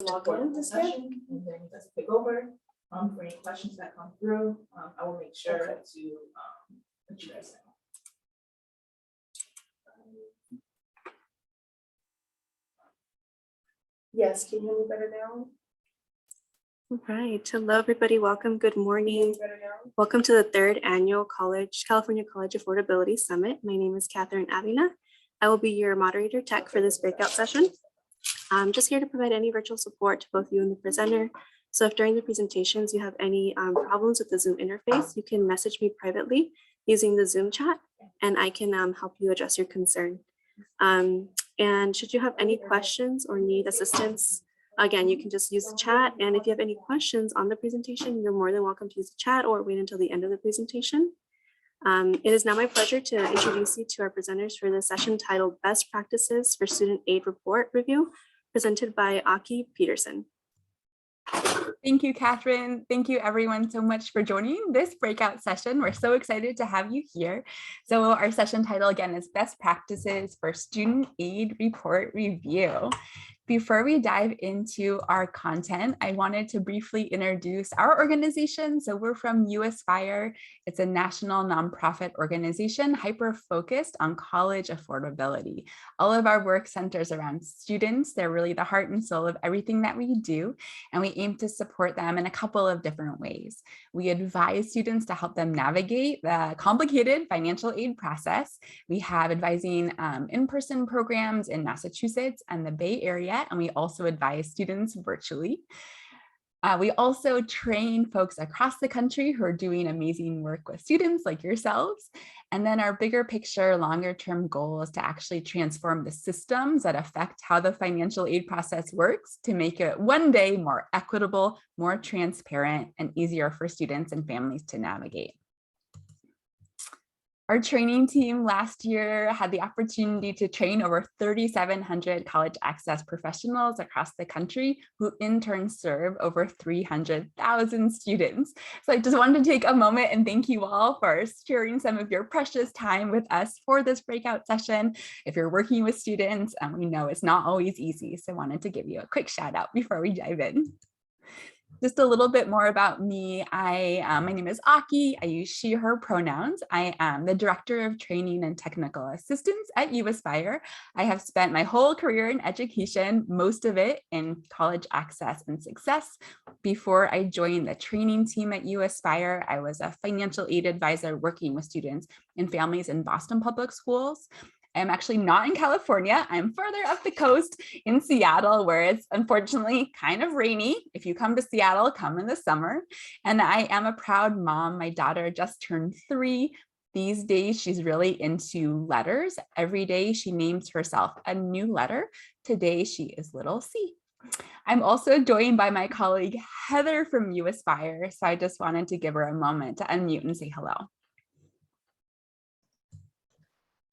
support the discussion, and then just take over for any questions that come through. I will make sure to let you guys know. Yes, can you hear me better now? All right. Hello, everybody. Welcome. Good morning. Welcome to the third annual California College Affordability Summit. My name is Catherine Avila. I will be your moderator tech for this breakout session. I'm just here to provide any virtual support to both you and the presenter. So if during the presentations you have any problems with the Zoom interface, you can message me privately using the Zoom chat, and I can help you address your concern. And should you have any questions or need assistance, again, you can just use the chat. And if you have any questions on the presentation, you're more than welcome to use the chat or wait until the end of the presentation. It is now my pleasure to introduce you to our presenters for the session titled Best Practices for Student Aid Report Review, presented by Aki Peterson. Thank you, Catherine. Thank you everyone so much for joining this breakout session. We're so excited to have you here. So our session title again is Best Practices for Student Aid Report Review. Before we dive into our content, I wanted to briefly introduce our organization. So we're from uAspire. It's a national nonprofit organization hyper-focused on college affordability. All of our work centers around students. They're really the heart and soul of everything that we do, and we aim to support them in a couple of different ways. We advise students to help them navigate the complicated financial aid process. We have advising in-person programs in Massachusetts and the Bay Area, and we also advise students virtually. We also train folks across the country who are doing amazing work with students like yourselves. And then our bigger picture, longer term goal is to actually transform the systems that affect how the financial aid process works to make it one day more equitable, more transparent, and easier for students and families to navigate. Our training team last year had the opportunity to train over 3,700 college access professionals across the country who in turn serve over 300,000 students. So I just wanted to take a moment and thank you all for sharing some of your precious time with us for this breakout session. If you're working with students, we know it's not always easy. So I wanted to give you a quick shout out before we dive in. Just a little bit more about me. My name is Aki. I use she, her pronouns. I am the Director of Training and Technical Assistance at uAspire. I have spent my whole career in education, most of it in college access and success. Before I joined the training team at uAspire, I was a financial aid advisor working with students and families in Boston Public Schools. I'm actually not in California. I'm further up the coast in Seattle, where it's unfortunately kind of rainy. If you come to Seattle, come in the summer. And I am a proud mom. My daughter just turned 3. These days, she's really into letters. Every day she names herself a new letter. Today, she is little C. I'm also joined by my colleague, Heather from uAspire. So I just wanted to give her a moment to unmute and say hello.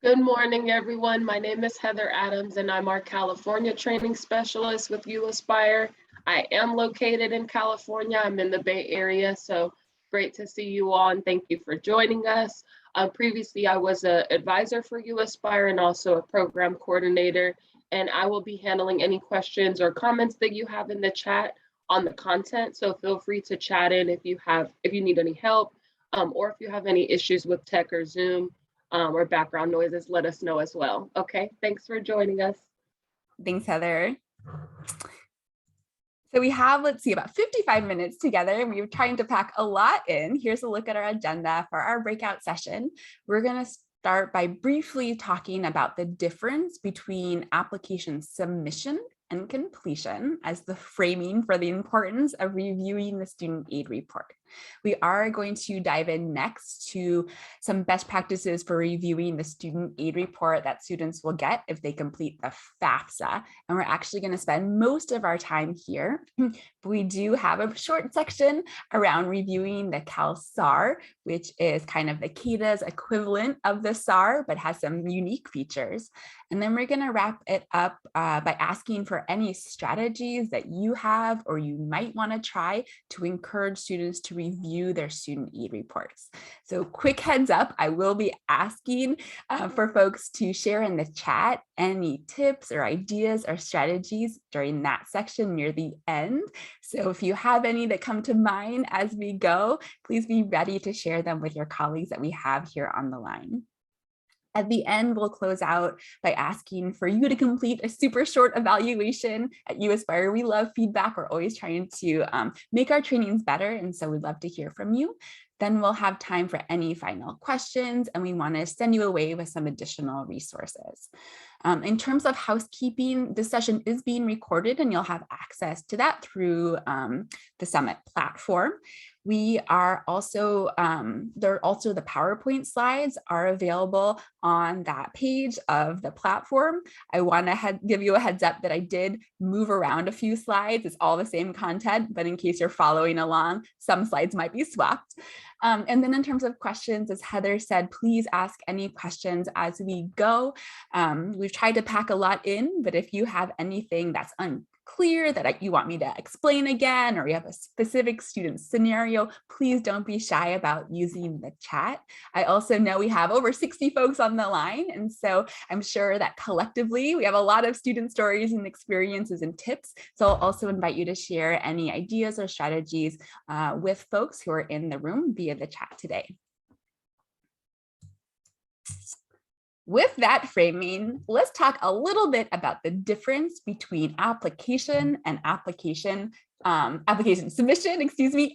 Good morning, everyone. My name is Heather Adams, and I'm our California training specialist with uAspire. I am located in California. I'm in the Bay Area, so great to see you all, and thank you for joining us. Previously, I was an advisor for uAspire and also a program coordinator, and I will be handling any questions or comments that you have in the chat on the content. So feel free to chat in if you need any help, or if you have any issues with tech or Zoom. Or background noises, let us know as well. Okay, thanks for joining us. Thanks, Heather. So we have, let's see, about 55 minutes together, and we were trying to pack a lot in. Here's a look at our agenda for our breakout session. We're going to start by briefly talking about the difference between application submission and completion as the framing for the importance of reviewing the student aid report. We are going to dive in next to some best practices for reviewing the student aid report that students will get if they complete the FAFSA. And we're actually going to spend most of our time here. We do have a short section around reviewing the CalSAR, which is kind of the CADA's equivalent of the SAR, but has some unique features. And then we're going to wrap it up by asking for any strategies that you have or you might want to try to encourage students to review their student aid reports. So quick heads up, I will be asking for folks to share in the chat any tips or ideas or strategies during that section near the end. So if you have any that come to mind as we go, please be ready to share them with your colleagues that we have here on the line. At the end, we'll close out by asking for you to complete a super short evaluation. At uAspire, we love feedback. We're always trying to make our trainings better, and so we'd love to hear from you. Then we'll have time for any final questions, and we want to send you away with some additional resources. In terms of housekeeping, this session is being recorded, and you'll have access to that through the Summit platform. We are also, the PowerPoint slides are available on that page of the platform. I want to give you a heads up that I did move around a few slides. It's all the same content, but in case you're following along, some slides might be swapped. And then in terms of questions, as Heather said, please ask any questions as we go. We've tried to pack a lot in, but if you have anything that's unclear that you want me to explain again, or you have a specific student scenario, please don't be shy about using the chat. I also know we have over 60 folks on the line, and so I'm sure that collectively we have a lot of student stories and experiences and tips. So I'll also invite you to share any ideas or strategies with folks who are in the room via the chat today. With that framing, let's talk a little bit about the difference between application and application submission,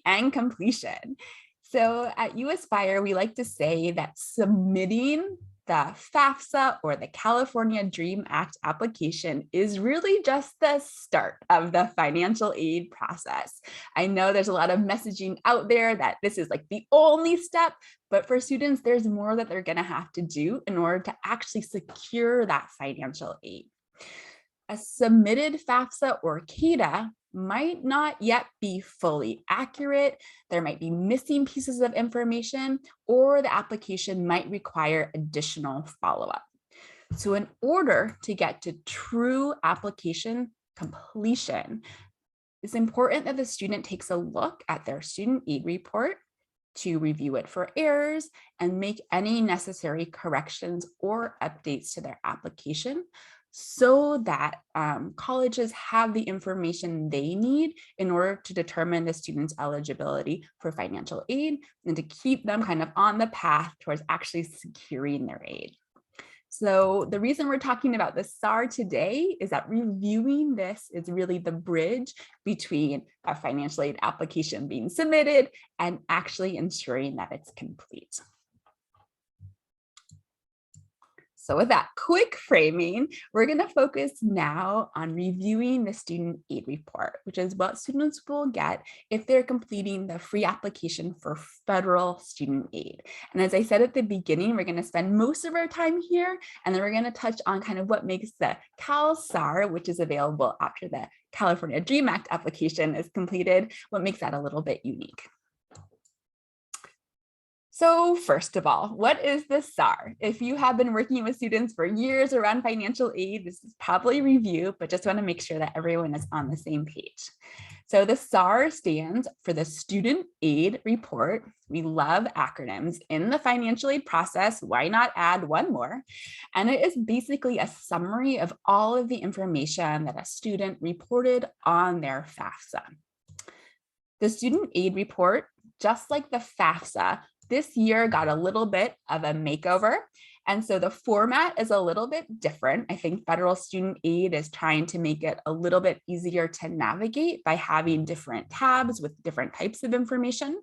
and completion. So at uAspire, we like to say that submitting the FAFSA or the California DREAM Act application is really just the start of the financial aid process. I know there's a lot of messaging out there that this is like the only step, but for students, there's more that they're gonna have to do in order to actually secure that financial aid. A submitted FAFSA or CADA might not yet be fully accurate. There might be missing pieces of information, or the application might require additional follow-up. So in order to get to true application completion, it's important that the student takes a look at their student aid report to review it for errors and make any necessary corrections or updates to their application, so that colleges have the information they need in order to determine the student's eligibility for financial aid and to keep them kind of on the path towards actually securing their aid. So the reason we're talking about the SAR today is that reviewing this is really the bridge between a financial aid application being submitted and actually ensuring that it's complete. So with that quick framing, we're going to focus now on reviewing the student aid report, which is what students will get if they're completing the free application for federal student aid. And as I said at the beginning, we're going to spend most of our time here, and then we're going to touch on kind of what makes the CalSAR, which is available after the California DREAM Act application is completed, what makes that a little bit unique. So first of all, what is the SAR? If you have been working with students for years around financial aid, this is probably review, but just want to make sure that everyone is on the same page. So the SAR stands for the Student Aid Report. We love acronyms in the financial aid process. Why not add one more? And it is basically a summary of all of the information that a student reported on their FAFSA. The Student Aid Report, just like the FAFSA, this year got a little bit of a makeover. And so the format is a little bit different. I think federal student aid is trying to make it a little bit easier to navigate by having different tabs with different types of information.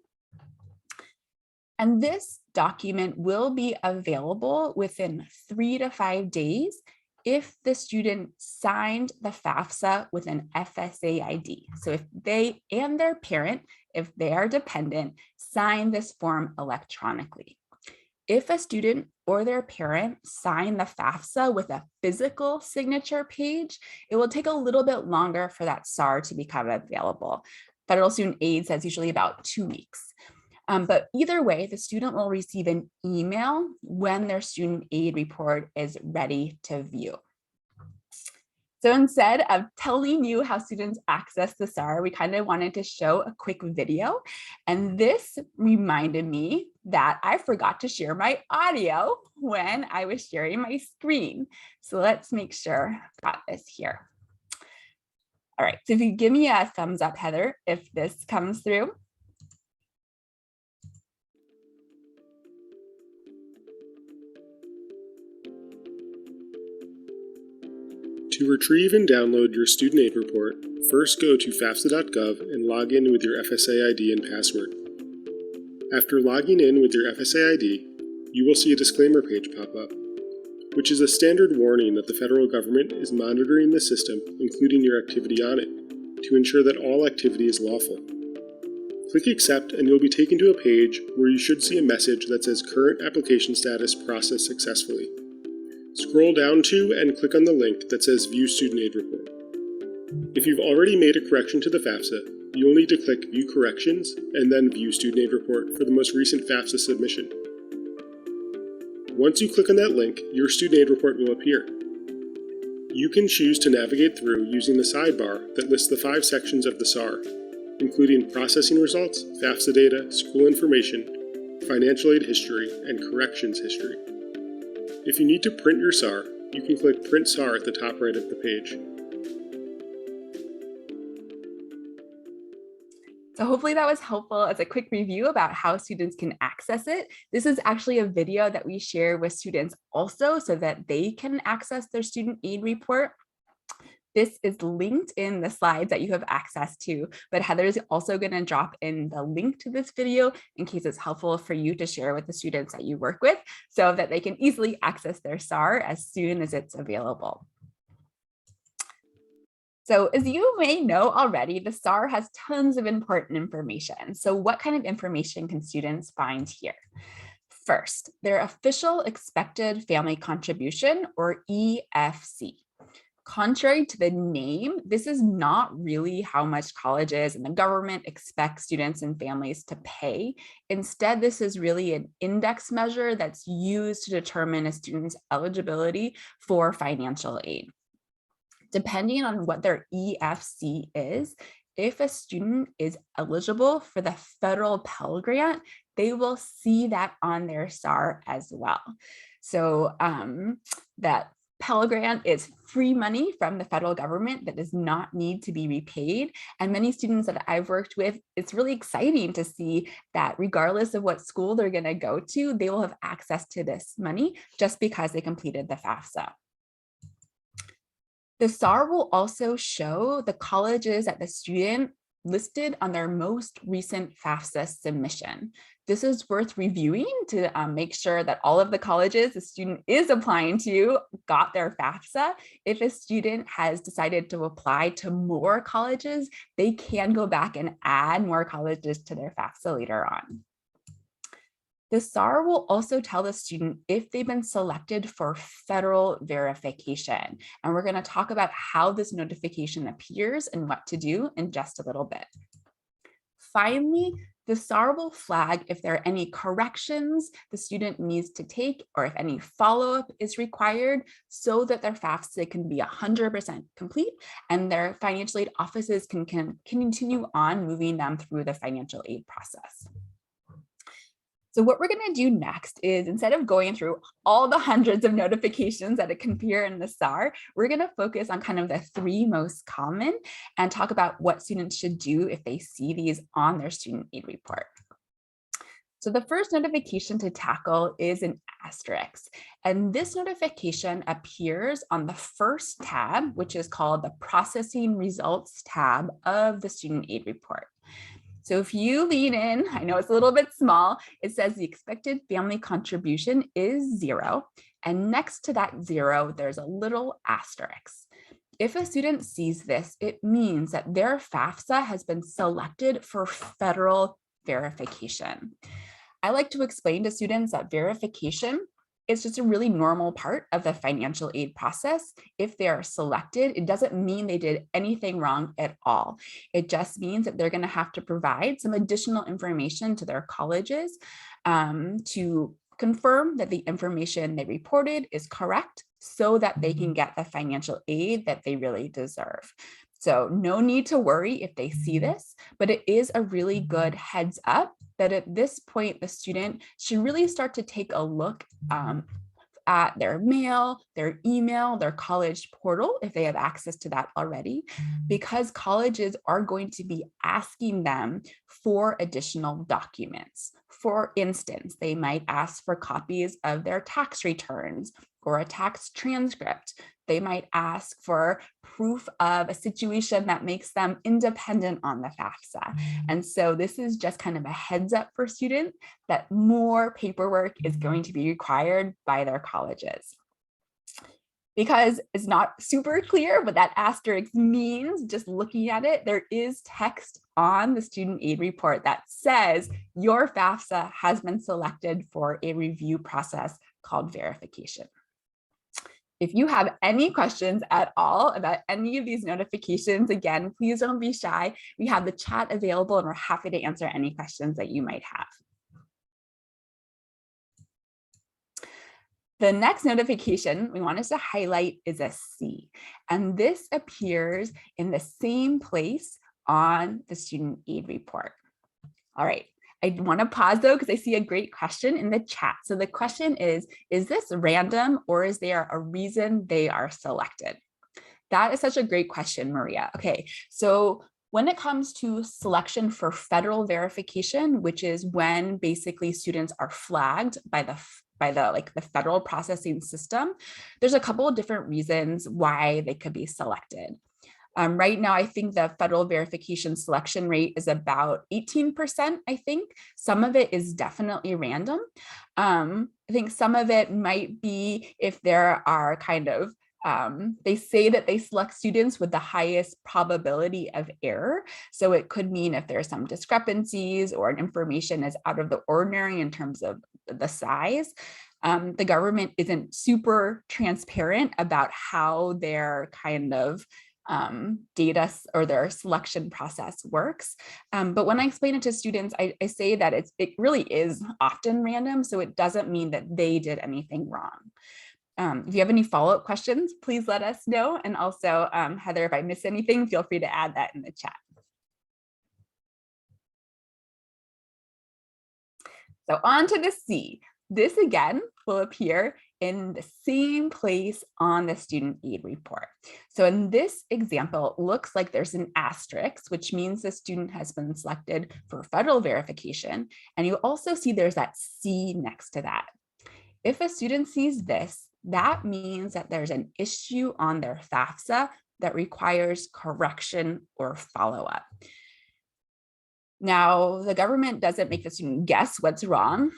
And this document will be available within 3 to 5 days if the student signed the FAFSA with an FSA ID. So if they and their parent, if they are dependent, sign this form electronically. If a student or their parent sign the FAFSA with a physical signature page, it will take a little bit longer for that SAR to become available. Federal student aid says usually about 2 weeks. But either way, the student will receive an email when their student aid report is ready to view. So instead of telling you how students access the SAR, we kind of wanted to show a quick video. And this reminded me that I forgot to share my audio when I was sharing my screen. So let's make sure I've got this here. All right, so if you give me a thumbs up, Heather, if this comes through. To retrieve and download your student aid report, first go to FAFSA.gov and log in with your FSA ID and password. After logging in with your FSA ID, you will see a disclaimer page pop up, which is a standard warning that the federal government is monitoring the system, including your activity on it, to ensure that all activity is lawful. Click Accept and you'll be taken to a page where you should see a message that says Current Application Status Processed Successfully. Scroll down to and click on the link that says View Student Aid Report. If you've already made a correction to the FAFSA, you'll need to click View Corrections and then View Student Aid Report for the most recent FAFSA submission. Once you click on that link, your student aid report will appear. You can choose to navigate through using the sidebar that lists the 5 sections of the SAR, including processing results, FAFSA data, school information, financial aid history, and corrections history. If you need to print your SAR, you can click Print SAR at the top right of the page. So hopefully that was helpful as a quick review about how students can access it. This is actually a video that we share with students also so that they can access their student aid report. This is linked in the slides that you have access to, but Heather is also going to drop in the link to this video in case it's helpful for you to share with the students that you work with so that they can easily access their SAR as soon as it's available. So as you may know already, the SAR has tons of important information. So what kind of information can students find here? First, their official expected family contribution, or EFC. Contrary to the name, this is not really how much colleges and the government expect students and families to pay. Instead, this is really an index measure that's used to determine a student's eligibility for financial aid. Depending on what their EFC is, if a student is eligible for the federal Pell Grant, they will see that on their SAR as well. So that Pell Grant is free money from the federal government that does not need to be repaid. And many students that I've worked with, it's really exciting to see that regardless of what school they're going to go to, they will have access to this money just because they completed the FAFSA. The SAR will also show the colleges that the student listed on their most recent FAFSA submission. This is worth reviewing to make sure that all of the colleges the student is applying to got their FAFSA. If a student has decided to apply to more colleges, they can go back and add more colleges to their FAFSA later on. The SAR will also tell the student if they've been selected for federal verification. And we're going to talk about how this notification appears and what to do in just a little bit. Finally, the SAR will flag if there are any corrections the student needs to take or if any follow-up is required so that their FAFSA can be 100% complete and their financial aid offices can continue on moving them through the financial aid process. So what we're going to do next is, instead of going through all the hundreds of notifications that can appear in the SAR, we're going to focus on kind of the 3 most common and talk about what students should do if they see these on their student aid report. So the first notification to tackle is an asterisk, and this notification appears on the first tab, which is called the Processing Results tab of the student aid report. So if you lean in, I know it's a little bit small, it says the expected family contribution is 0. And next to that 0, there's a little asterisk. If a student sees this, it means that their FAFSA has been selected for federal verification. I like to explain to students that verification is just a really normal part of the financial aid process. If they are selected, it doesn't mean they did anything wrong at all. It just means that they're going to have to provide some additional information to their colleges to confirm that the information they reported is correct so that they can get the financial aid that they really deserve. So no need to worry if they see this, but it is a really good heads up that at this point, the student should really start to take a look at their mail, their email, their college portal, if they have access to that already, because colleges are going to be asking them for additional documents. For instance, they might ask for copies of their tax returns or a tax transcript. They might ask for proof of a situation that makes them independent on the FAFSA. And so this is just kind of a heads up for students that more paperwork is going to be required by their colleges. Because it's not super clear what that asterisk means, just looking at it, there is text on the student aid report that says your FAFSA has been selected for a review process called verification. If you have any questions at all about any of these notifications, again, please don't be shy. We have the chat available and we're happy to answer any questions that you might have. The next notification we want us to highlight is a C, and this appears in the same place on the student aid report. All right. I want to pause though, because I see a great question in the chat. So the question is this random or is there a reason they are selected? That is such a great question, Maria. Okay, so when it comes to selection for federal verification, which is when basically students are flagged by the federal processing system, there's a couple of different reasons why they could be selected. Right now, I think the federal verification selection rate is about 18%, I think. Some of it is definitely random. I think some of it might be if there are kind of, they say that they select students with the highest probability of error. So it could mean if there are some discrepancies or information is out of the ordinary in terms of the size. The government isn't super transparent about how their kind of data or their selection process works. But when I explain it to students, I say that it really is often random. So it doesn't mean that they did anything wrong. If you have any follow-up questions, please let us know. And also, Heather, if I miss anything, feel free to add that in the chat. So on to the C. This again will appear in the same place on the student aid report. So in this example, it looks like there's an asterisk, which means the student has been selected for federal verification. And you also see there's that C next to that. If a student sees this, that means that there's an issue on their FAFSA that requires correction or follow-up. Now, the government doesn't make the student guess what's wrong.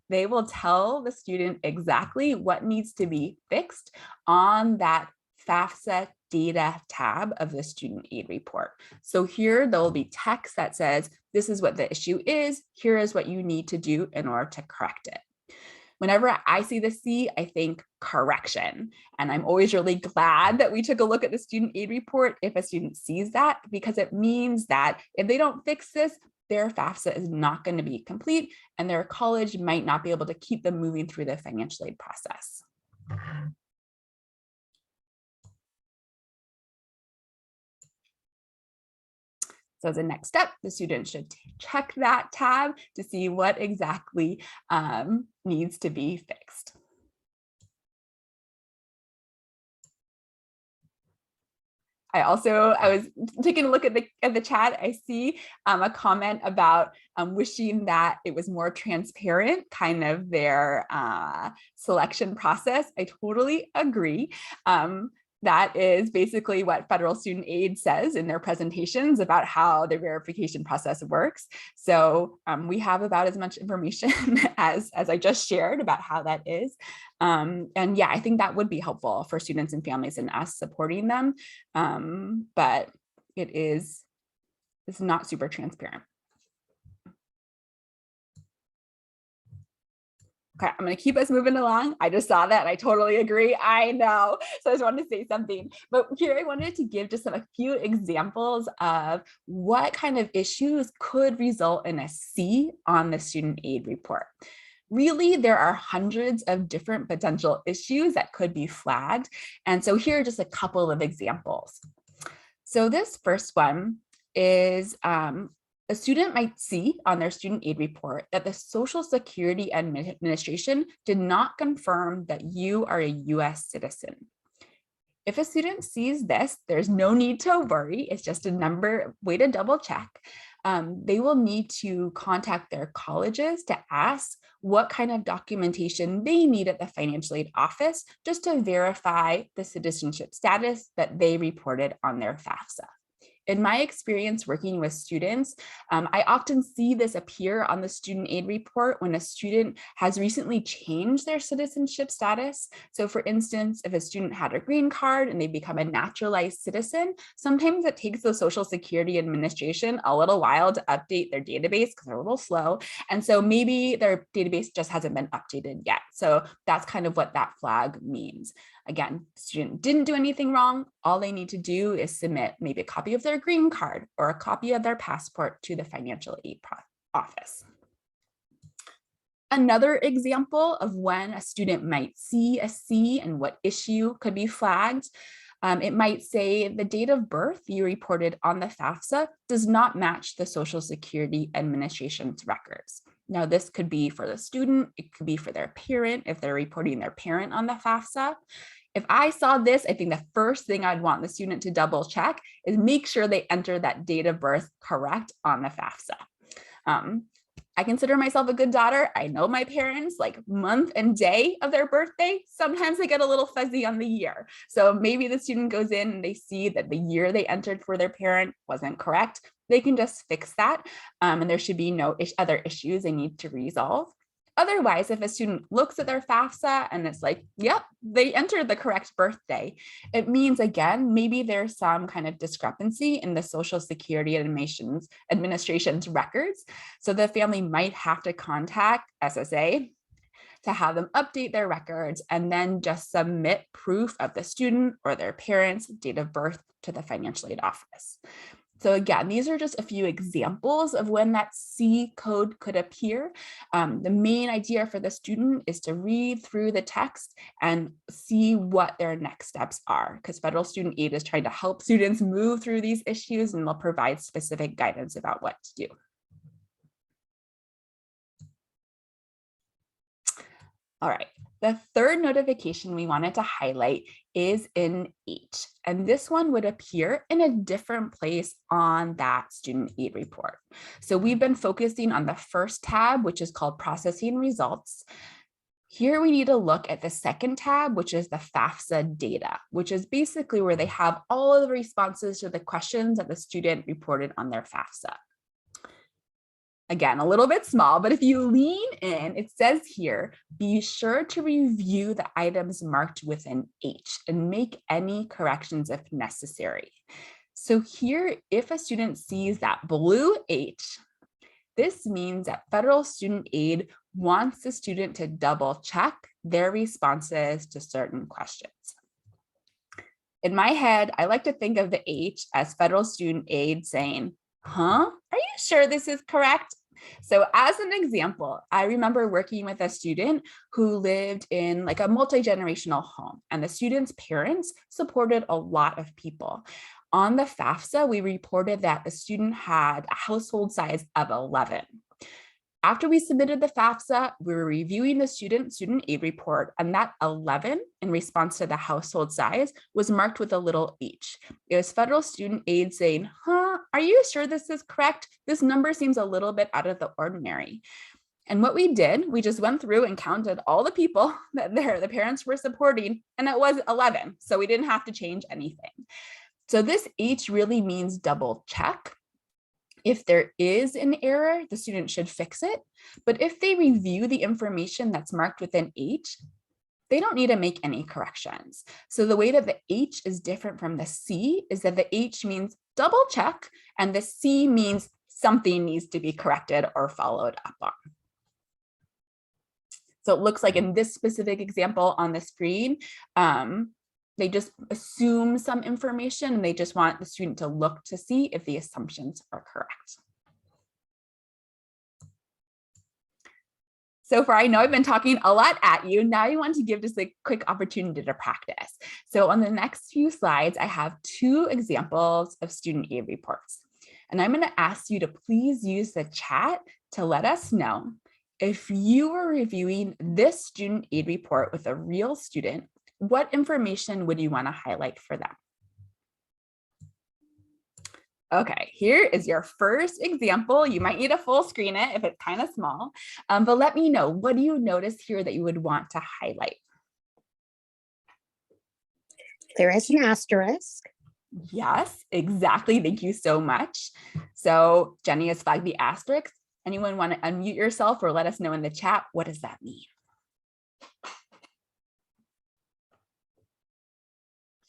They will tell the student exactly what needs to be fixed on that FAFSA data tab of the student aid report. So here there will be text that says, this is what the issue is, here is what you need to do in order to correct it. Whenever I see the C, I think correction. And I'm always really glad that we took a look at the student aid report if a student sees that, because it means that if they don't fix this, their FAFSA is not going to be complete and their college might not be able to keep them moving through the financial aid process. So as a next step, the student should check that tab to see what exactly needs to be fixed. I was taking a look at the chat. I see a comment about wishing that it was more transparent, kind of their selection process. I totally agree. That is basically what federal student aid says in their presentations about how the verification process works. So we have about as much information as I just shared about how that is. And yeah, I think that would be helpful for students and families and us supporting them. But it's not super transparent. Okay, I'm going to keep us moving along. I just saw that and I totally agree. I know. So I just wanted to say something. But here I wanted to give just a few examples of what kind of issues could result in a C on the student aid report. Really, there are hundreds of different potential issues that could be flagged. And so here are just a couple of examples. So this first one is a student might see on their student aid report that the Social Security Administration did not confirm that you are a US citizen. If a student sees this, there's no need to worry. It's just a way to double check. They will need to contact their colleges to ask what kind of documentation they need at the financial aid office just to verify the citizenship status that they reported on their FAFSA. In my experience working with students, I often see this appear on the student aid report when a student has recently changed their citizenship status. So for instance, if a student had a green card and they become a naturalized citizen, sometimes it takes the Social Security Administration a little while to update their database because they're a little slow. And so maybe their database just hasn't been updated yet. So that's kind of what that flag means. Again, the student didn't do anything wrong. All they need to do is submit maybe a copy of their green card or a copy of their passport to the financial aid office. Another example of when a student might see a C and what issue could be flagged. It might say the date of birth you reported on the FAFSA does not match the Social Security Administration's records. Now, this could be for the student, it could be for their parent if they're reporting their parent on the FAFSA. If I saw this, I think the first thing I'd want the student to double check is make sure they enter that date of birth correct on the FAFSA. I consider myself a good daughter. I know my parents, like month and day of their birthday. Sometimes they get a little fuzzy on the year. So maybe the student goes in and they see that the year they entered for their parent wasn't correct. They can just fix that. And there should be no other issues they need to resolve. Otherwise, if a student looks at their FAFSA and it's like, yep, they entered the correct birthday, it means, again, maybe there's some kind of discrepancy in the Social Security Administration's records. So the family might have to contact SSA to have them update their records and then just submit proof of the student or their parents' date of birth to the financial aid office. So again, these are just a few examples of when that C code could appear. The main idea for the student is to read through the text and see what their next steps are, because federal student aid is trying to help students move through these issues and they'll provide specific guidance about what to do. All right, the third notification we wanted to highlight is in H, and this one would appear in a different place on that student aid report. So we've been focusing on the first tab, which is called Processing Results. Here we need to look at the second tab, which is the FAFSA data, which is basically where they have all of the responses to the questions that the student reported on their FAFSA. Again, a little bit small, but if you lean in, it says here, be sure to review the items marked with an H and make any corrections if necessary. So here, if a student sees that blue H, this means that federal student aid wants the student to double check their responses to certain questions. In my head, I like to think of the H as federal student aid saying, huh? Are you sure this is correct? So as an example, I remember working with a student who lived in like a multi-generational home, and the student's parents supported a lot of people. On the FAFSA, we reported that the student had a household size of 11. After we submitted the FAFSA, we were reviewing the student aid report, and that 11 in response to the household size was marked with a little H. It was federal student aid saying, huh, are you sure this is correct? This number seems a little bit out of the ordinary. And what we did, we just went through and counted all the people that the parents were supporting, and it was 11, so we didn't have to change anything. So this H really means double check. If there is an error, the student should fix it. But if they review the information that's marked with an H, they don't need to make any corrections. So the way that the H is different from the C is that the H means double check, and the C means something needs to be corrected or followed up on. So it looks like in this specific example on the screen, they just assume some information and they just want the student to look to see if the assumptions are correct. So far, I know I've been talking a lot at you. Now I want to give just a quick opportunity to practice. So on the next few slides, I have 2 examples of student aid reports. And I'm going to ask you to please use the chat to let us know if you were reviewing this student aid report with a real student, what information would you want to highlight for them? Okay, here is your first example. You might need to full screen it if it's kind of small, but let me know, what do you notice here that you would want to highlight? There is an asterisk. Yes, exactly. Thank you so much. So Jenny has flagged the asterisk. Anyone want to unmute yourself or let us know in the chat, what does that mean?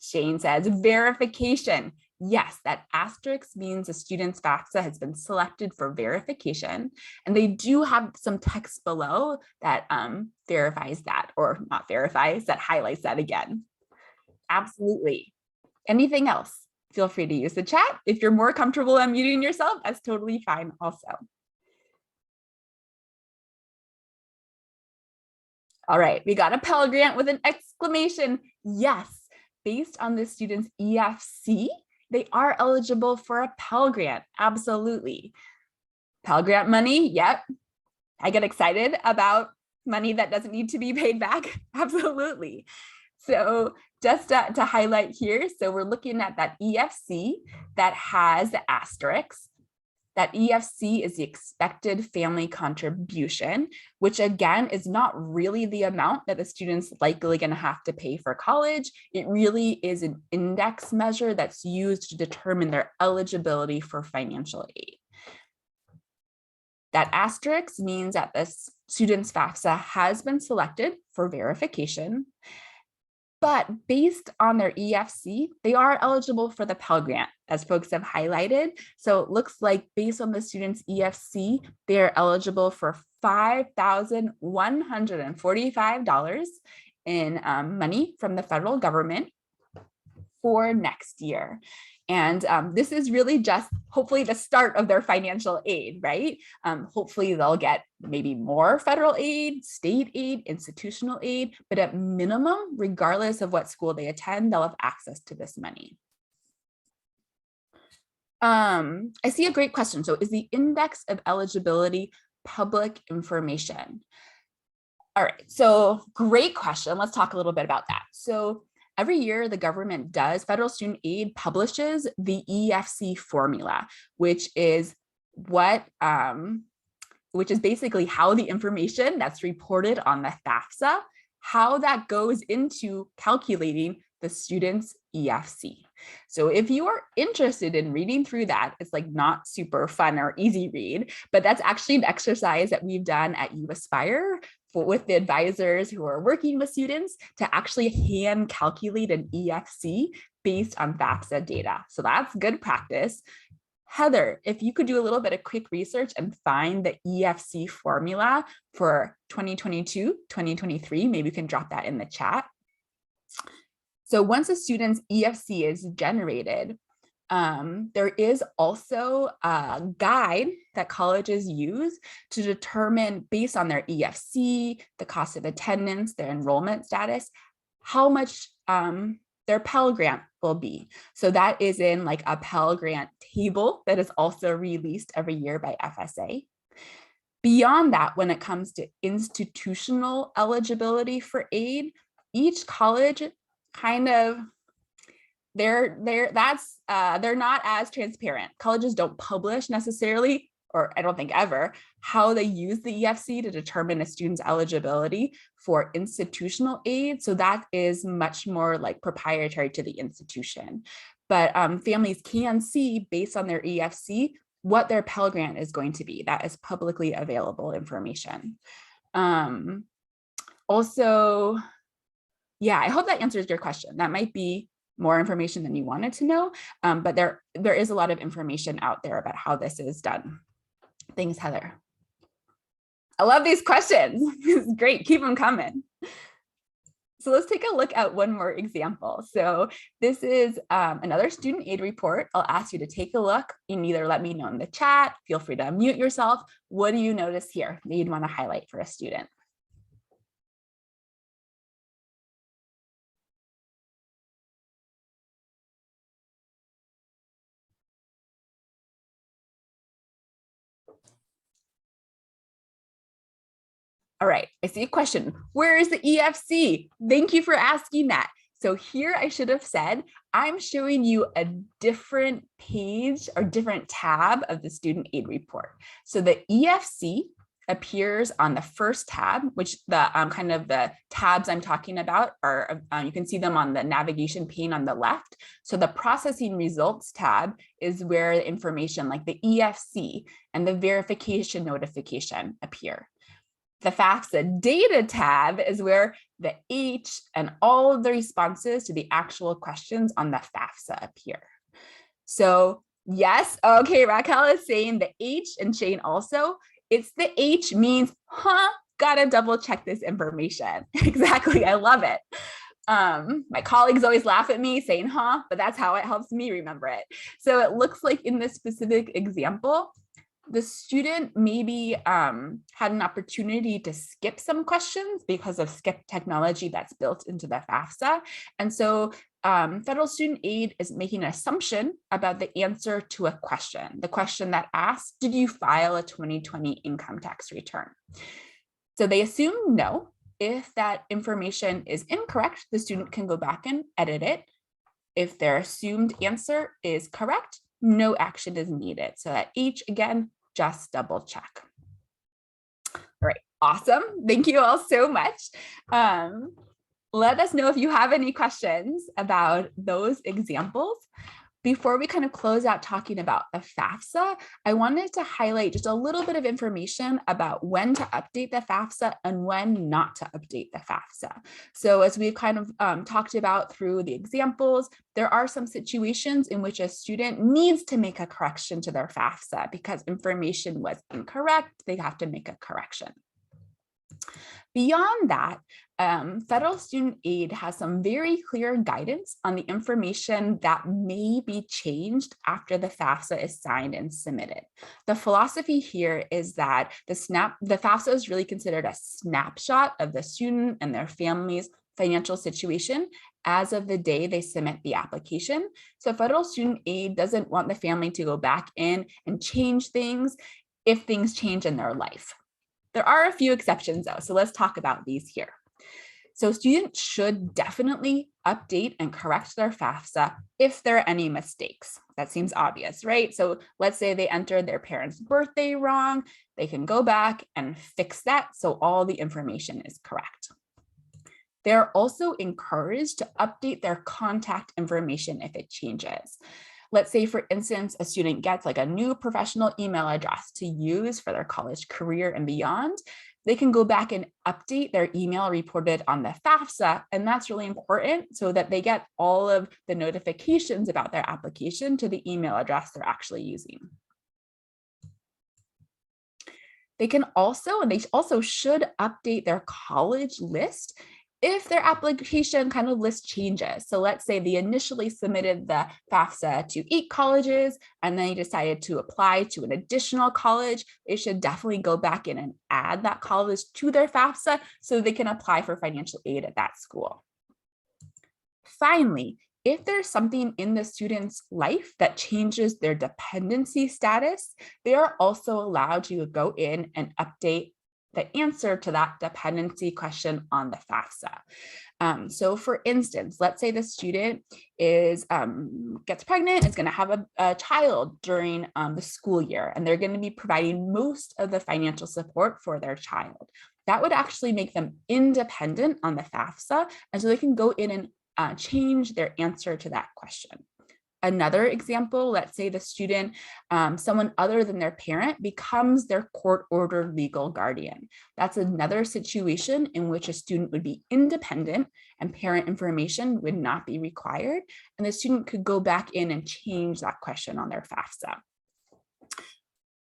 Shane says verification. Yes, that asterisk means a student's FAFSA has been selected for verification, and they do have some text below that verifies that, or not verifies, that highlights that again. Absolutely. Anything else? Feel free to use the chat. If you're more comfortable unmuting yourself, that's totally fine also. All right, we got a Pell Grant with an exclamation. Yes, based on the student's EFC, they are eligible for a Pell Grant. Absolutely. Pell Grant money. Yep. I get excited about money that doesn't need to be paid back. Absolutely. So just to highlight here, so we're looking at that EFC that has the asterisk. That EFC is the expected family contribution, which again is not really the amount that the student's likely going to have to pay for college. It really is an index measure that's used to determine their eligibility for financial aid. That asterisk means that the student's FAFSA has been selected for verification, but based on their EFC, they are eligible for the Pell Grant, as folks have highlighted. So it looks like based on the student's EFC, they are eligible for $5,145 in money from the federal government for next year. And this is really just hopefully the start of their financial aid, right? Hopefully they'll get maybe more federal aid, state aid, institutional aid, but at minimum, regardless of what school they attend, they'll have access to this money. I see a great question. So is the index of eligibility public information? All right, so great question. Let's talk a little bit about that. So every year, the government does, federal student aid publishes the EFC formula, which is basically how the information that's reported on the FAFSA, how that goes into calculating the student's EFC. So if you are interested in reading through that, it's like not super fun or easy read, but that's actually an exercise that we've done at uAspire with the advisors who are working with students to actually hand calculate an EFC based on FAFSA data. So that's good practice. Heather, if you could do a little bit of quick research and find the EFC formula for 2022, 2023, maybe you can drop that in the chat. So once a student's EFC is generated, there is also a guide that colleges use to determine, based on their EFC, the cost of attendance, their enrollment status, how much their Pell Grant will be. So that is in like a Pell Grant table that is also released every year by FSA. Beyond that, when it comes to institutional eligibility for aid, each college kind of, they're not as transparent. Colleges don't publish necessarily, or I don't think ever, how they use the EFC to determine a student's eligibility for institutional aid. So that is much more like proprietary to the institution. But families can see based on their EFC what their Pell Grant is going to be. That is publicly available information. Also, yeah, I hope that answers your question. That might be more information than you wanted to know, but there is a lot of information out there about how this is done. Thanks, Heather. I love these questions. It's great, keep them coming. So let's take a look at one more example. So this is another student aid report. I'll ask you to take a look and either let me know in the chat, feel free to unmute yourself. What do you notice here that you'd want to highlight for a student? All right, I see a question. Where is the EFC? Thank you for asking that. So here I should have said, I'm showing you a different page or different tab of the student aid report. So the EFC appears on the first tab, which the kind of the tabs I'm talking about are, you can see them on the navigation pane on the left. So the processing results tab is where the information like the EFC and the verification notification appear. The FAFSA data tab is where the H and all of the responses to the actual questions on the FAFSA appear. So yes, okay, Raquel is saying the H and Shane also. It's the H means, gotta double check this information. Exactly, I love it. My colleagues always laugh at me saying, but that's how it helps me remember it. So it looks like in this specific example, the student maybe had an opportunity to skip some questions because of skip technology that's built into the FAFSA. And so federal student aid is making an assumption about the answer to a question. The question that asks, did you file a 2020 income tax return? So they assume no. If that information is incorrect, the student can go back and edit it. If their assumed answer is correct, no action is needed. So at H, again, just double check. All right, awesome. Thank you all so much. Let us know if you have any questions about those examples. Before we kind of close out talking about the FAFSA, I wanted to highlight just a little bit of information about when to update the FAFSA and when not to update the FAFSA. So as we've kind of talked about through the examples, there are some situations in which a student needs to make a correction to their FAFSA because information was incorrect, they have to make a correction. Beyond that, federal student aid has some very clear guidance on the information that may be changed after the FAFSA is signed and submitted. The philosophy here is that the FAFSA is really considered a snapshot of the student and their family's financial situation as of the day they submit the application. So federal student aid doesn't want the family to go back in and change things if things change in their life. There are a few exceptions though, so let's talk about these here. So students should definitely update and correct their FAFSA if there are any mistakes. That seems obvious, right? So let's say they entered their parents' birthday wrong, they can go back and fix that so all the information is correct. They're also encouraged to update their contact information if it changes. Let's say, for instance, a student gets like a new professional email address to use for their college career and beyond. They can go back and update their email reported on the FAFSA, and that's really important so that they get all of the notifications about their application to the email address they're actually using. They can also, and they also should update their college list if their application kind of list changes. So let's say they initially submitted the FAFSA to 8 colleges and then they decided to apply to an additional college, they should definitely go back in and add that college to their FAFSA so they can apply for financial aid at that school. Finally, if there's something in the student's life that changes their dependency status, they are also allowed to go in and update the answer to that dependency question on the FAFSA. So for instance, let's say the student is gets pregnant, is going to have a child during the school year, and they're going to be providing most of the financial support for their child. That would actually make them independent on the FAFSA, and so they can go in and change their answer to that question. Another example, let's say the student, someone other than their parent becomes their court-ordered legal guardian. That's another situation in which a student would be independent and parent information would not be required, and the student could go back in and change that question on their FAFSA.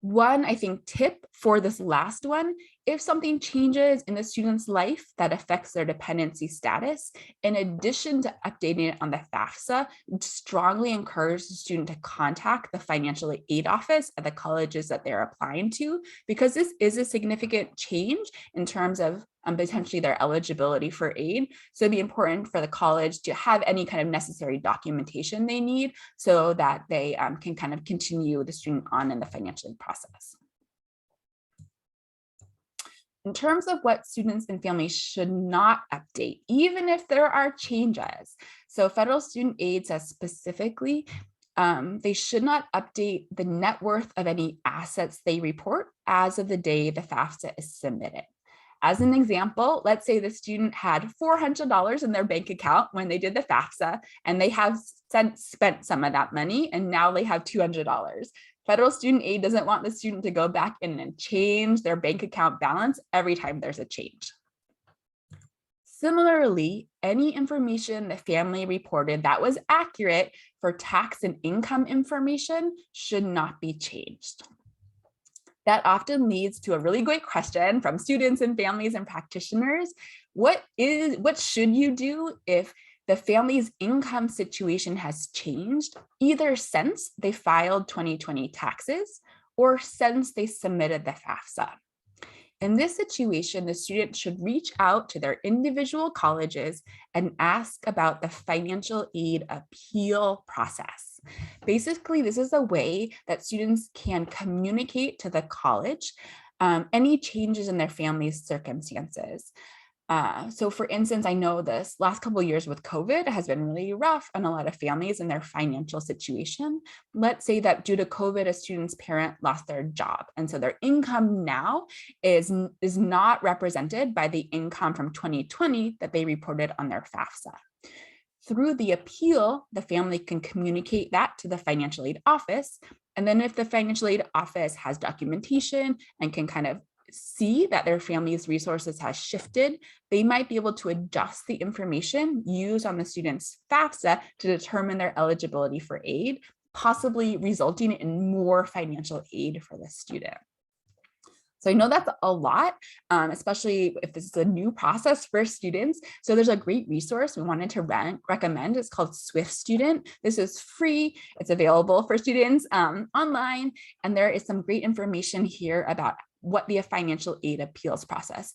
One, I think, tip for this last one, if something changes in the student's life that affects their dependency status, in addition to updating it on the FAFSA, strongly encourage the student to contact the financial aid office at the colleges that they're applying to, because this is a significant change in terms of potentially their eligibility for aid. So it'd be important for the college to have any kind of necessary documentation they need so that they can kind of continue the student on in the financial aid process. In terms of what students and families should not update, even if there are changes. So federal student aid says specifically, they should not update the net worth of any assets they report as of the day the FAFSA is submitted. As an example, let's say the student had $400 in their bank account when they did the FAFSA, and they have spent some of that money, and now they have $200. Federal student aid doesn't want the student to go back in and change their bank account balance every time there's a change. Similarly, any information the family reported that was accurate for tax and income information should not be changed. That often leads to a really great question from students and families and practitioners. What should you do if the family's income situation has changed, either since they filed 2020 taxes or since they submitted the FAFSA? In this situation, the student should reach out to their individual colleges and ask about the financial aid appeal process. Basically, this is a way that students can communicate to the college any changes in their family's circumstances. So for instance, I know this last couple of years with COVID has been really rough on a lot of families and their financial situation. Let's say that due to COVID, a student's parent lost their job. And so their income now is not represented by the income from 2020 that they reported on their FAFSA. Through the appeal, the family can communicate that to the financial aid office. And then if the financial aid office has documentation and can kind of see that their family's resources has shifted, they might be able to adjust the information used on the student's FAFSA to determine their eligibility for aid, possibly resulting in more financial aid for the student. So I know that's a lot, especially if this is a new process for students. So there's a great resource we wanted to recommend. It's called Swift Student. This is free. It's available for students online. And there is some great information here about what the financial aid appeals process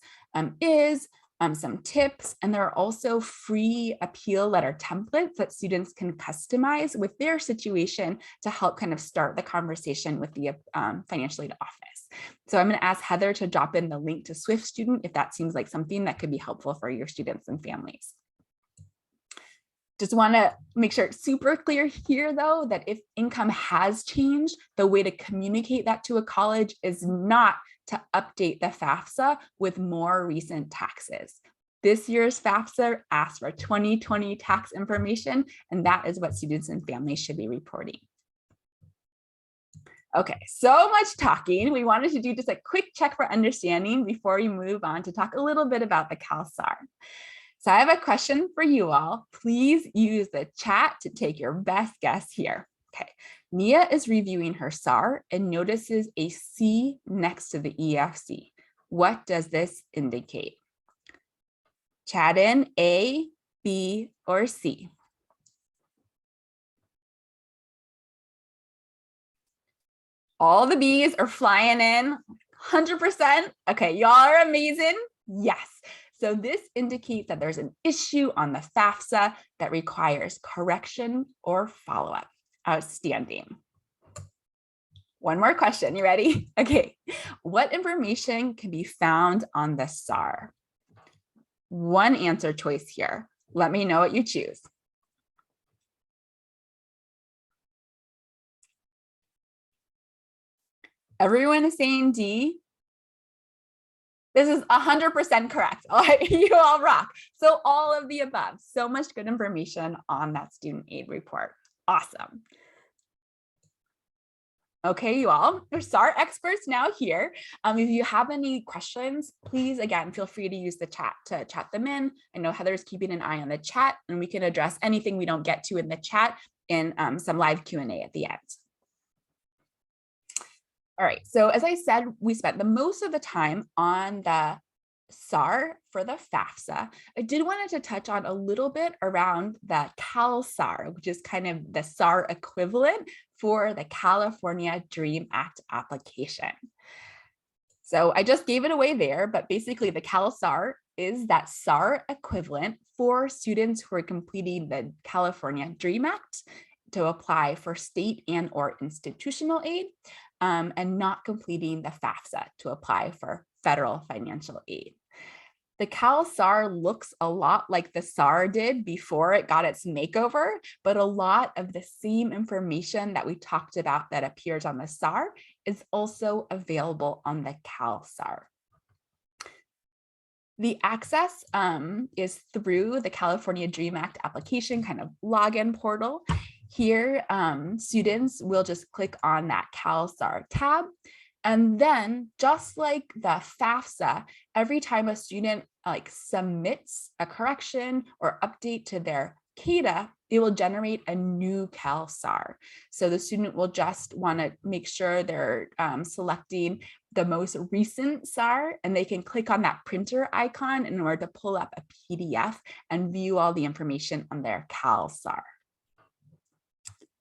is, some tips, and there are also free appeal letter templates that students can customize with their situation to help kind of start the conversation with the financial aid office. So I'm going to ask Heather to drop in the link to Swift Student if that seems like something that could be helpful for your students and families. Just want to make sure it's super clear here, though, that if income has changed, the way to communicate that to a college is not to update the FAFSA with more recent taxes. This year's FAFSA asks for 2020 tax information, and that is what students and families should be reporting. Okay, so much talking. We wanted to do just a quick check for understanding before we move on to talk a little bit about the CalSAR. So I have a question for you all. Please use the chat to take your best guess here. Okay, Nia is reviewing her SAR and notices a C next to the EFC. What does this indicate? Chat in A, B, or C. All the B's are flying in, 100%. Okay, y'all are amazing. Yes. So this indicates that there's an issue on the FAFSA that requires correction or follow-up. Outstanding. One more question, you ready? Okay, what information can be found on the SAR? One answer choice here. Let me know what you choose. Everyone is saying D. This is 100% correct. All right, you all rock. So all of the above, so much good information on that student aid report. Awesome. Okay, you all, we're SAR experts now here. If you have any questions, please, again, feel free to use the chat to chat them in. I know Heather's keeping an eye on the chat, and we can address anything we don't get to in the chat in some live Q&A at the end. All right, so as I said, we spent the most of the time on the SAR for the FAFSA. I did want to touch on a little bit around the CalSAR, which is kind of the SAR equivalent for the California DREAM Act application. So I just gave it away there, but basically the CalSAR is that SAR equivalent for students who are completing the California DREAM Act to apply for state and or institutional aid, and not completing the FAFSA to apply for federal financial aid. The CalSAR looks a lot like the SAR did before it got its makeover, but a lot of the same information that we talked about that appears on the SAR is also available on the CalSAR. The access is through the California DREAM Act application kind of login portal. Here, students will just click on that CalSAR tab. And then just like the FAFSA, every time a student submits a correction or update to their CADA, it will generate a new CalSAR. So the student will just want to make sure they're selecting the most recent SAR, and they can click on that printer icon in order to pull up a PDF and view all the information on their CalSAR.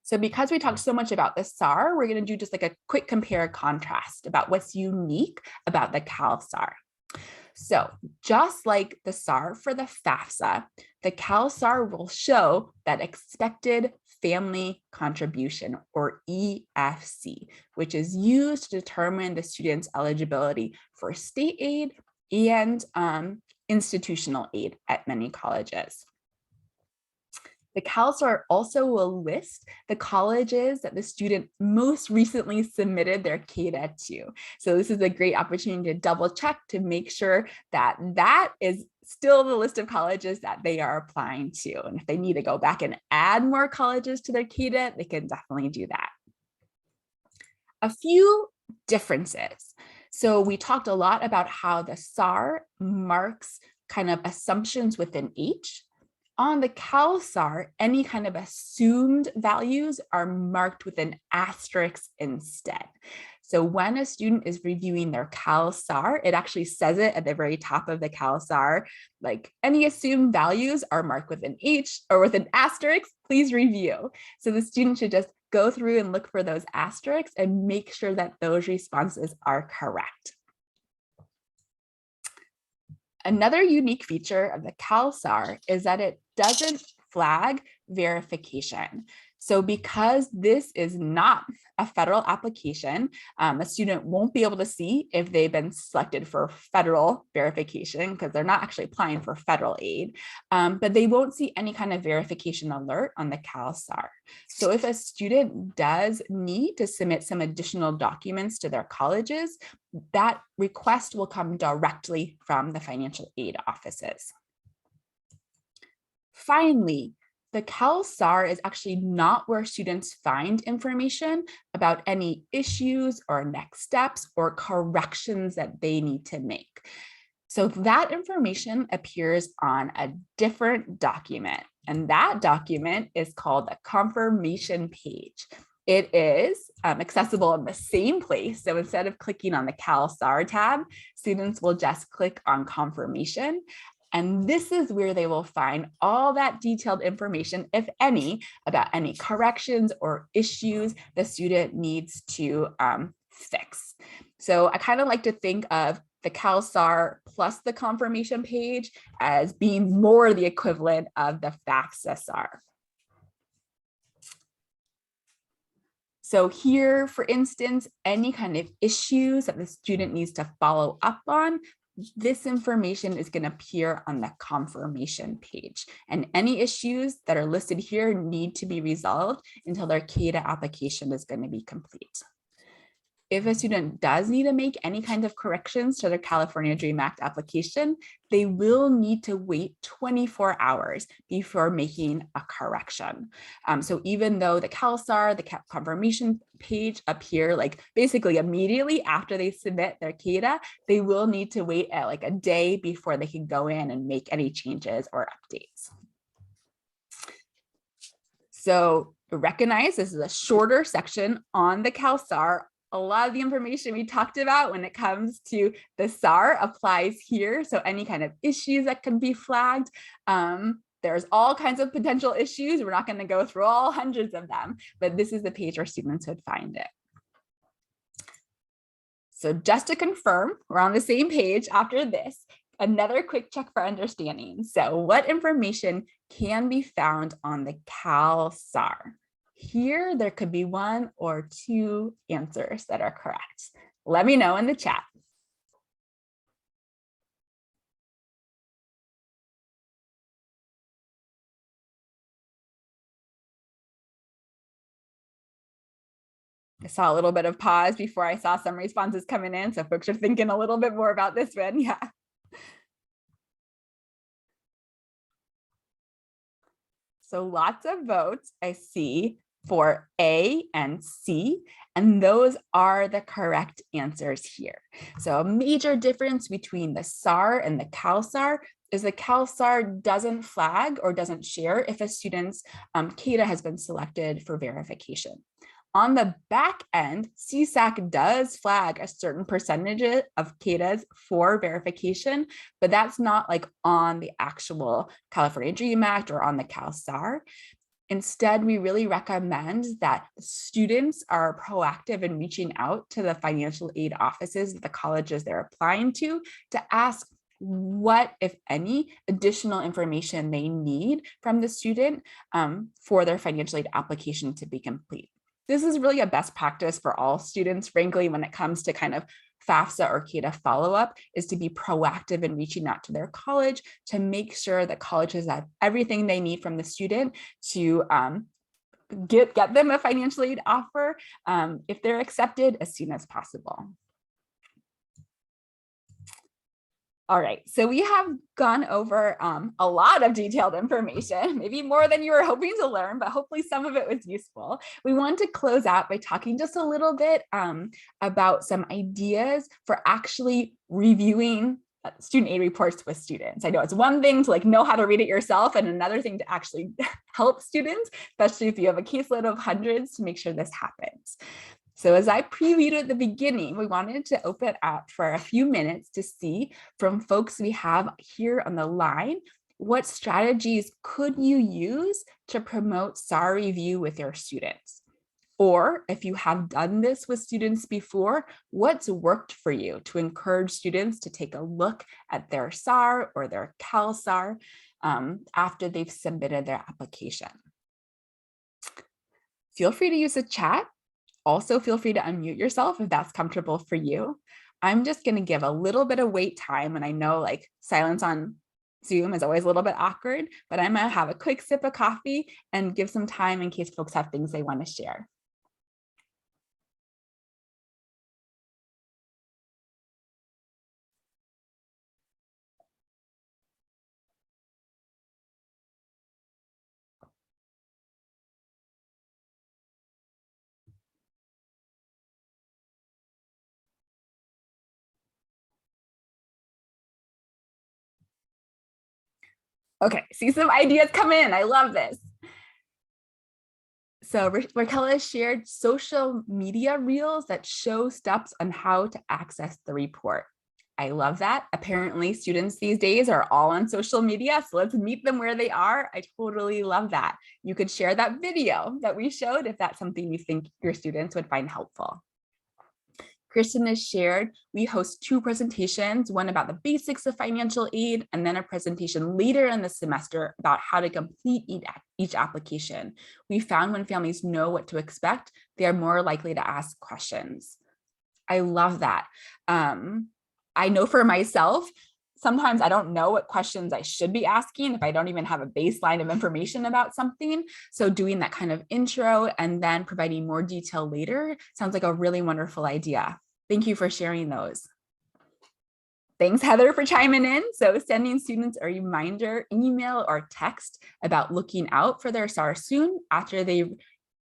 So because we talked so much about the SAR, we're going to do just like a quick compare contrast about what's unique about the CalSAR. So just like the SAR for the FAFSA, the CalSAR will show that expected family contribution, or EFC, which is used to determine the student's eligibility for state aid and institutional aid at many colleges. The CalSAR also will list the colleges that the student most recently submitted their CADA to. So this is a great opportunity to double check to make sure that that is still the list of colleges that they are applying to. And if they need to go back and add more colleges to their CADA, they can definitely do that. A few differences. So we talked a lot about how the SAR marks kind of assumptions within H. On the CalSAR, any kind of assumed values are marked with an asterisk instead. So when a student is reviewing their CalSAR, it actually says it at the very top of the CalSAR, like any assumed values are marked with an H or with an asterisk, please review. So the student should just go through and look for those asterisks and make sure that those responses are correct. Another unique feature of the CalSAR is that it doesn't flag verification. So because this is not a federal application, a student won't be able to see if they've been selected for federal verification because they're not actually applying for federal aid, but they won't see any kind of verification alert on the CalSAR. So if a student does need to submit some additional documents to their colleges, that request will come directly from the financial aid offices. Finally, the CalSAR is actually not where students find information about any issues or next steps or corrections that they need to make. So that information appears on a different document, and that document is called the confirmation page. It is accessible in the same place. So instead of clicking on the CalSAR tab, students will just click on confirmation. And this is where they will find all that detailed information, if any, about any corrections or issues the student needs to fix. So I kind of like to think of the CalSAR plus the confirmation page as being more the equivalent of the FAFSA SAR. So here, for instance, any kind of issues that the student needs to follow up on, this information is going to appear on the confirmation page. And any issues that are listed here need to be resolved until their CADA application is going to be complete. If a student does need to make any kind of corrections to their California DREAM Act application, they will need to wait 24 hours before making a correction. So even though the CalSAR, the confirmation page appear like basically immediately after they submit their CADA, they will need to wait at like a day before they can go in and make any changes or updates. So recognize this is a shorter section on the CalSAR A lot of the information we talked about when it comes to the SAR applies here. So any kind of issues that can be flagged, there's all kinds of potential issues. We're not going to go through all hundreds of them, but this is the page where students would find it. So just to confirm, we're on the same page after this. Another quick check for understanding. So what information can be found on the CalSAR? Here, there could be 1 or 2 answers that are correct. Let me know in the chat. I saw a little bit of pause before I saw some responses coming in. So folks are thinking a little bit more about this one. Yeah. So lots of votes I see for A and C, and those are the correct answers here. So a major difference between the SAR and the CalSAR is the CalSAR doesn't flag or doesn't share if a student's CADA has been selected for verification. On the back end, CSAC does flag a certain percentage of CADAs for verification, but that's not like on the actual California Dream Act or on the CalSAR. Instead, we really recommend that students are proactive in reaching out to the financial aid offices of the colleges they're applying to ask what, if any, additional information they need from the student for their financial aid application to be complete. This is really a best practice for all students, frankly, when it comes to kind of FAFSA or CADA follow-up, is to be proactive in reaching out to their college to make sure that colleges have everything they need from the student to get them a financial aid offer if they're accepted as soon as possible. All right, so we have gone over a lot of detailed information, maybe more than you were hoping to learn, but hopefully some of it was useful. We want to close out by talking just a little bit about some ideas for actually reviewing student aid reports with students. I know it's one thing to like know how to read it yourself and another thing to actually help students, especially if you have a caseload of hundreds, to make sure this happens. So as I previewed at the beginning, we wanted to open up for a few minutes to see from folks we have here on the line, what strategies could you use to promote SAR review with your students? Or if you have done this with students before, what's worked for you to encourage students to take a look at their SAR or their CalSAR after they've submitted their application? Feel free to use the chat. Also, feel free to unmute yourself if that's comfortable for you. I'm just going to give a little bit of wait time, and I know like silence on Zoom is always a little bit awkward, but I'm going to have a quick sip of coffee and give some time in case folks have things they want to share. Okay, see some ideas come in. I love this. So Raquel has shared social media reels that show steps on how to access the report. I love that. Apparently students these days are all on social media, so let's meet them where they are. I totally love that. You could share that video that we showed if that's something you think your students would find helpful. Kristen has shared, we host 2 presentations, one about the basics of financial aid, and then a presentation later in the semester about how to complete each application. We found when families know what to expect, they are more likely to ask questions. I love that. I know for myself, sometimes I don't know what questions I should be asking if I don't even have a baseline of information about something. So doing that kind of intro and then providing more detail later sounds like a really wonderful idea. Thank you for sharing those. Thanks, Heather, for chiming in. So sending students a reminder, email or text about looking out for their SAR soon after they've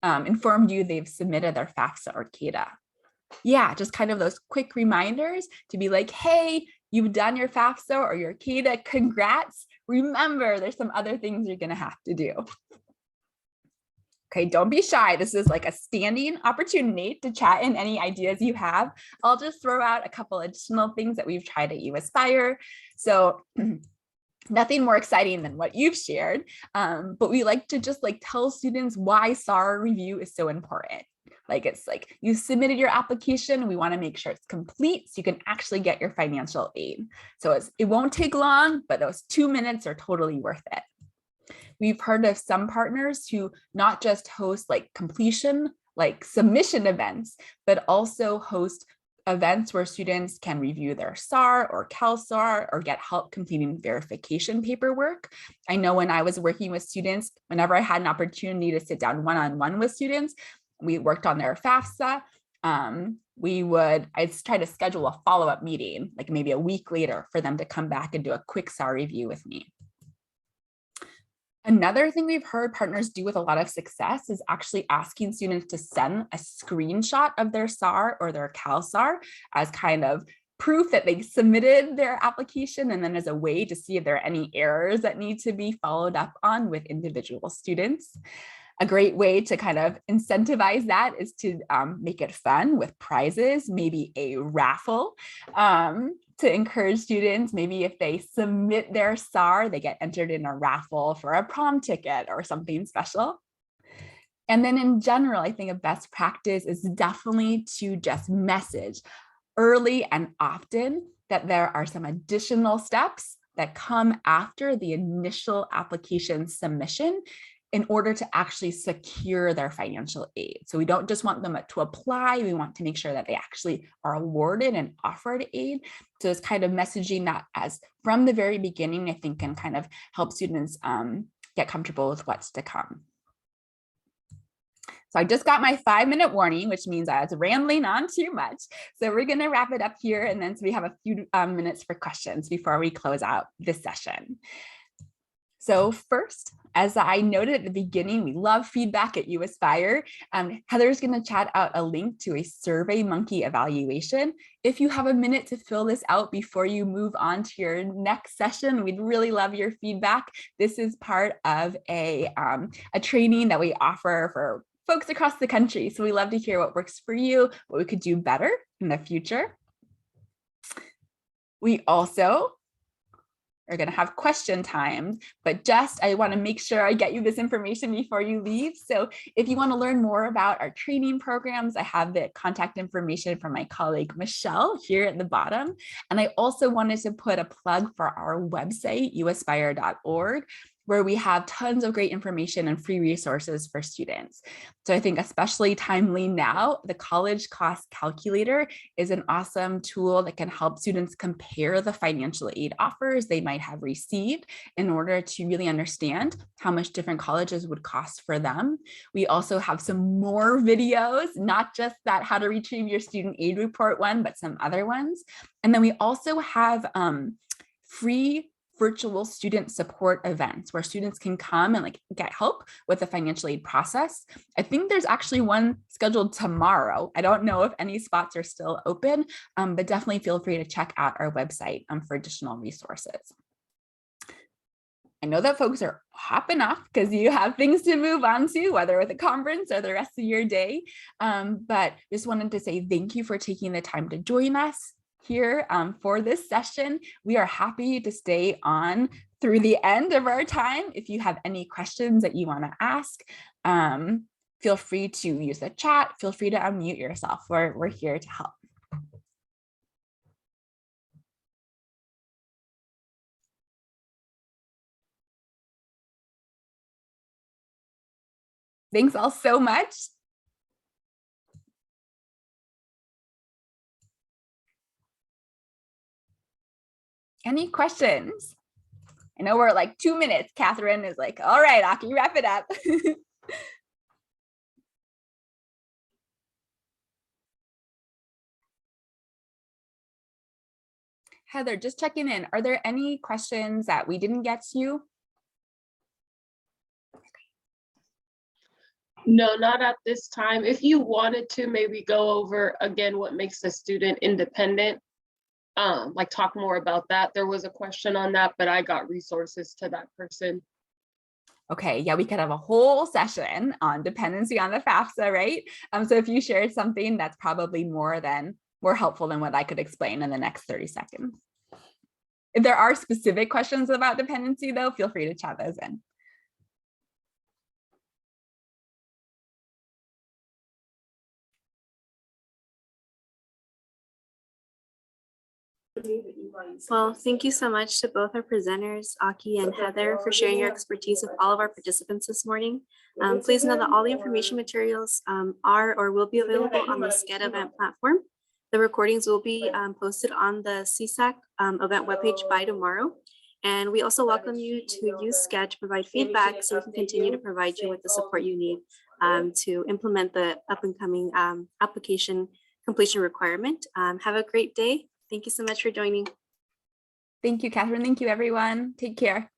informed you they've submitted their FAFSA or CADA. Yeah, just kind of those quick reminders to be like, hey, you've done your FAFSA or your CADA, congrats. Remember, there's some other things you're gonna have to do. Okay, don't be shy. This is like a standing opportunity to chat in any ideas you have. I'll just throw out a couple additional things that we've tried at uAspire. So nothing more exciting than what you've shared, but we like to just like tell students why SAR review is so important. Like it's like you submitted your application, we want to make sure it's complete so you can actually get your financial aid. So it won't take long, but those 2 minutes are totally worth it. We've heard of some partners who not just host like completion, like submission events, but also host events where students can review their SAR or CalSAR or get help completing verification paperwork. I know when I was working with students, whenever I had an opportunity to sit down one-on-one with students, we worked on their FAFSA. I'd try to schedule a follow-up meeting, like maybe a week later, for them to come back and do a quick SAR review with me. Another thing we've heard partners do with a lot of success is actually asking students to send a screenshot of their SAR or their CalSAR as kind of proof that they submitted their application, and then as a way to see if there are any errors that need to be followed up on with individual students. A great way to kind of incentivize that is to make it fun with prizes, maybe a raffle to encourage students. Maybe if they submit their SAR, they get entered in a raffle for a prom ticket or something special. And then in general, I think a best practice is definitely to just message early and often that there are some additional steps that come after the initial application submission in order to actually secure their financial aid. So we don't just want them to apply, we want to make sure that they actually are awarded and offered aid. So it's kind of messaging that as from the very beginning, I think can kind of help students get comfortable with what's to come. So I just got my 5-minute warning, which means I was rambling on too much. So we're gonna wrap it up here, and then so we have a few minutes for questions before we close out this session. So first, as I noted at the beginning, we love feedback at uAspire. Heather's going to chat out a link to a SurveyMonkey evaluation. If you have a minute to fill this out before you move on to your next session, we'd really love your feedback. This is part of a training that we offer for folks across the country. So we love to hear what works for you, what we could do better in the future. We also are going to have question time, but I want to make sure I get you this information before you leave. So if you want to learn more about our training programs, I have the contact information from my colleague Michelle here at the bottom. And I also wanted to put a plug for our website, uaspire.org, where we have tons of great information and free resources for students. So I think especially timely now, the College Cost Calculator is an awesome tool that can help students compare the financial aid offers they might have received in order to really understand how much different colleges would cost for them. We also have some more videos, not just that how to retrieve your student aid report one, but some other ones. And then we also have free virtual student support events where students can come and get help with the financial aid process. I think there's actually one scheduled tomorrow. I don't know if any spots are still open, but definitely feel free to check out our website for additional resources. I know that folks are hopping off because you have things to move on to, whether with a conference or the rest of your day, but just wanted to say thank you for taking the time to join us here for this session. We are happy to stay on through the end of our time. If you have any questions that you want to ask, feel free to use the chat, feel free to unmute yourself. We're here to help. Thanks all so much. Any questions? I know we're like 2 minutes. Catherine is like, all right, Aki, wrap it up. Heather, just checking in. Are there any questions that we didn't get to? No, not at this time. If you wanted to maybe go over again what makes a student independent, like talk more about that. There was a question on that, but I got resources to that person. Okay, yeah, we could have a whole session on dependency on the FAFSA, right? So if you shared something, that's probably more helpful than what I could explain in the next 30 seconds. If there are specific questions about dependency, though, feel free to chat those in. Well, thank you so much to both our presenters, Aki and Heather, for sharing your expertise with all of our participants this morning. Please know that all the information materials are or will be available on the SCED event platform. The recordings will be posted on the CSAC event webpage by tomorrow. And we also welcome you to use SCED to provide feedback so we can continue to provide you with the support you need to implement the up and coming application completion requirement. Have a great day. Thank you so much for joining. Thank you, Catherine. Thank you, everyone. Take care.